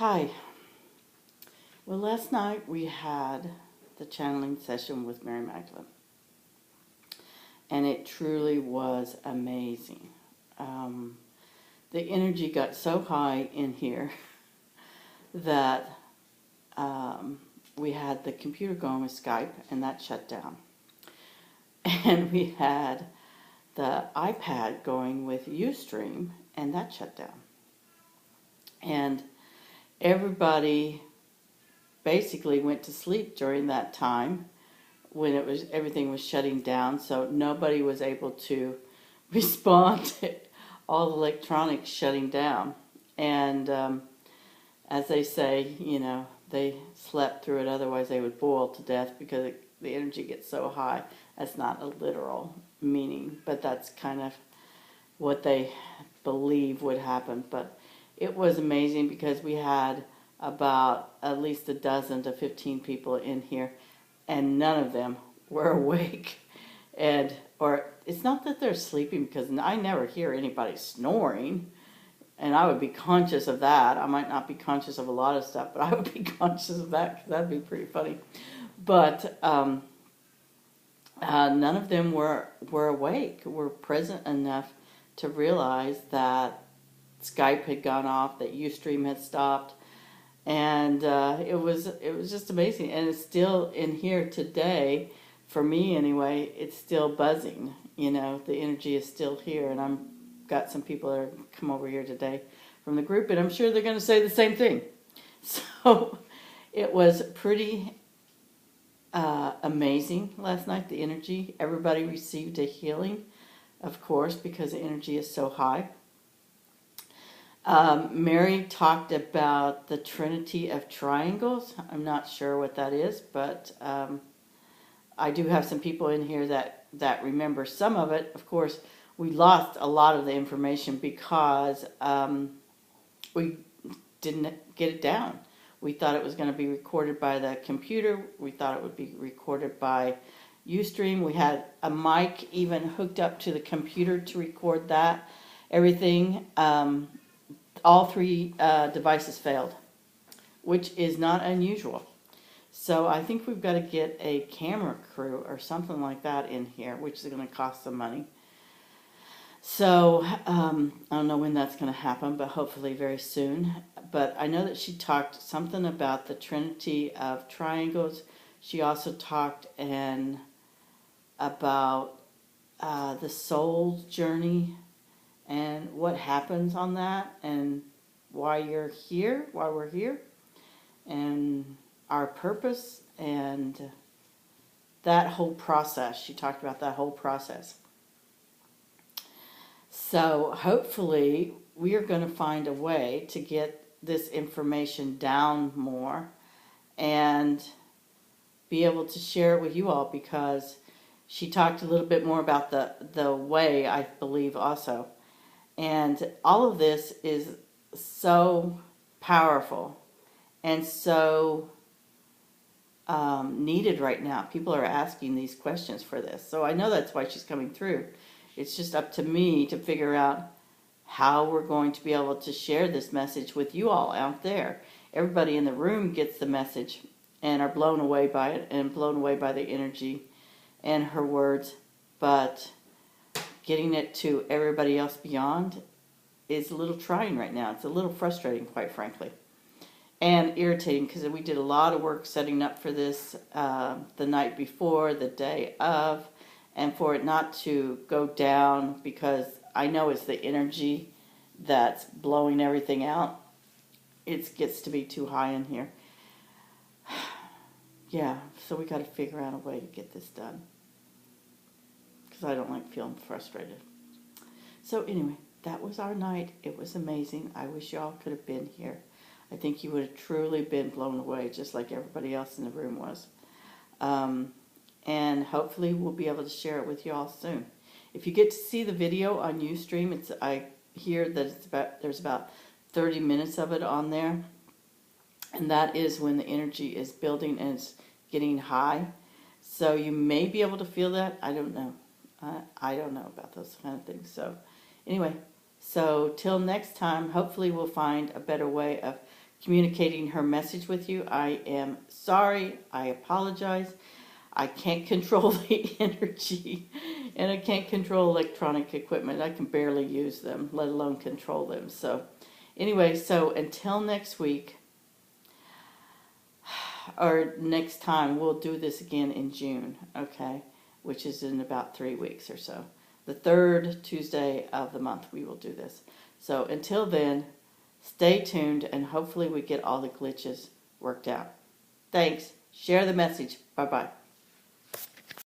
Hi. Well, last night we had the channeling session with Mary Magdalene, and it truly was amazing. The energy got so high in here that we had the computer going with Skype, and that shut down. And we had the iPad going with Ustream, and that shut down. And everybody basically went to sleep during that time when everything was shutting down, so nobody was able to respond to all the electronics shutting down. And as they say, they slept through it, otherwise they would boil to death because the energy gets so high. That's not a literal meaning, but that's kind of what they believe would happen. But it was amazing because we had about at least a dozen to 15 people in here, and none of them were awake. Or it's not that they're sleeping, because I never hear anybody snoring, and I would be conscious of that. I might not be conscious of a lot of stuff, but I would be conscious of that because that'd be pretty funny. But none of them were awake, were present enough to realize that Skype had gone off, that Ustream had stopped, and it was just amazing. And it's still in here today, for me anyway. It's still buzzing. The energy is still here, and I've got some people that are come over here today from the group, and I'm sure they're going to say the same thing. So it was pretty amazing last night, the energy. Everybody received a healing, of course, because the energy is so high. Mary talked about the Trinity of Triangles. I'm not sure what that is, but I do have some people in here that remember some of it. Of course, we lost a lot of the information because we didn't get it down. We thought it was going to be recorded by the computer. We thought it would be recorded by Ustream. We had a mic even hooked up to the computer to record that. Everything. All three devices failed, which is not unusual. So I think we've got to get a camera crew or something like that in here, which is going to cost some money. So I don't know when that's going to happen, but hopefully very soon. But I know that she talked something about the Trinity of Triangles. She also talked about the soul's journey and what happens on that, and why we're here, and our purpose, and that whole process. She talked about that whole process. So hopefully we are going to find a way to get this information down more and be able to share it with you all, because she talked a little bit more about the way, I believe, also. And all of this is so powerful and so needed right now. People are asking these questions for this. So I know that's why she's coming through. It's just up to me to figure out how we're going to be able to share this message with you all out there. Everybody in the room gets the message and are blown away by it and blown away by the energy and her words. But getting it to everybody else beyond is a little trying right now. It's a little frustrating, quite frankly, and irritating, because we did a lot of work setting up for this the night before, the day of, and for it not to go down, because I know it's the energy that's blowing everything out. It gets to be too high in here. Yeah, so we got to figure out a way to get this done, because I don't like feeling frustrated. So anyway, that was our night. It was amazing. I wish y'all could have been here. I think you would have truly been blown away, just like everybody else in the room was. And hopefully we'll be able to share it with you all soon. If you get to see the video on Ustream, I hear that there's about 30 minutes of it on there. And that is when the energy is building and it's getting high. So you may be able to feel that. I don't know. I don't know about those kind of things. So anyway, so till next time, hopefully we'll find a better way of communicating her message with you. I am sorry. I apologize. I can't control the energy, and I can't control electronic equipment. I can barely use them, let alone control them. So anyway, so until next week, or next time, we'll do this again in June, okay? Which is in about 3 weeks or so. The third Tuesday of the month we will do this. So until then, stay tuned, and hopefully we get all the glitches worked out. Thanks. Share the message. Bye-bye.